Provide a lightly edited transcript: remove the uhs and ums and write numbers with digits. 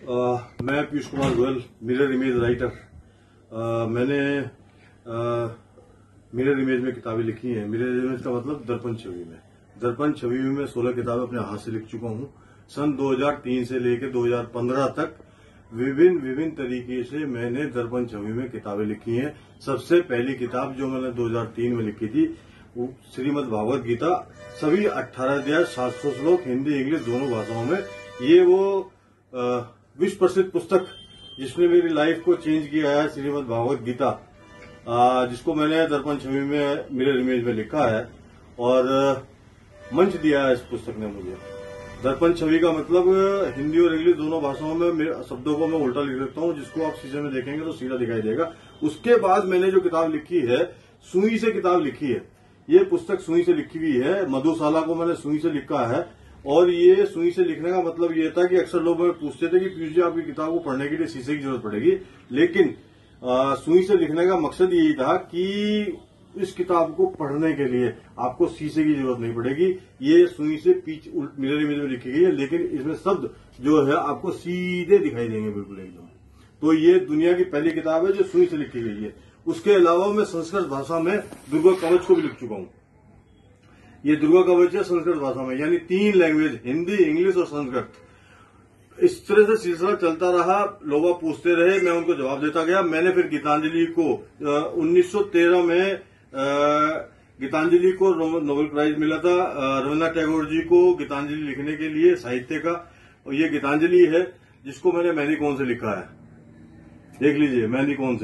मैं Piyush Kumar Goyal, mirror image writer. मैंने mirror image में किताबें लिखी हैं। मिरर इमेज का मतलब दर्पण छवि में। दर्पण छवि में 16 किताबें अपने हाथ से लिख चुका हूं। सन 2003 से लेकर 2015 तक विभिन्न तरीके से मैंने दर्पण छवि में किताबें लिखी हैं। सबसे पहली किताब जो मैंने 2003 में लिखी थी वो श्रीमद् भागवत गीता, सभी 18 अध्याय, 700 श्लोक, हिंदी इंग्लिश दोनों भाषाओं में। ये वो विश्व प्रसिद्ध पुस्तक जिसने मेरी लाइफ को चेंज किया है, श्रीमद् भागवत गीता, जिसको मैंने दर्पण छवि में मिरर इमेज में लिखा है और मंच दिया है इस पुस्तक ने मुझे। दर्पण छवि का मतलब हिंदी और इंग्लिश दोनों भाषाओं में शब्दों को मैं उल्टा लिख देता हूं, जिसको आप शीशे में देखेंगे तो सीधा दिखाई देगा। उसके बाद मैंने जो किताब लिखी है, सुई से किताब लिखी है। ये पुस्तक सुई से लिखी हुई है। मधुशाला को मैंने सुई से लिखा है। और ये सुई से लिखने का मतलब ये था कि अक्सर लोग मुझे पूछते थे कि पीयूष जी आपकी किताब को पढ़ने के लिए शीशे की जरूरत पड़ेगी, लेकिन सुई से लिखने का मकसद यही था कि इस किताब को पढ़ने के लिए आपको शीशे की जरूरत नहीं पड़ेगी। ये सुई से मिरर इमेज में लिखी गई है, लेकिन इसमें शब्द जो है आपको सीधे दिखाई देंगे, बिल्कुल एकदम। तो ये दुनिया की पहली किताब है जो सुई से लिखी गई है। उसके अलावा मैं संस्कृत भाषा में दुर्गा कवच को भी लिख चुका हूं। ये दुर्गा कवच है संस्कृत भाषा में, यानी 3 लैंग्वेज, हिंदी, इंग्लिश और संस्कृत। इस तरह से सिलसिला चलता रहा। लोग पूछते रहे, मैं उनको जवाब देता गया। मैंने फिर गीतांजलि को 1913 में गीतांजलि को नोबेल प्राइज मिला था रविन्द्रनाथ टैगोर जी को गीतांजलि लिखने के लिए, साहित्य का। और ये गीतांजलि है जिसको मैंने मैनी कौन से लिखा है, देख लीजिए, मैनी कौन से।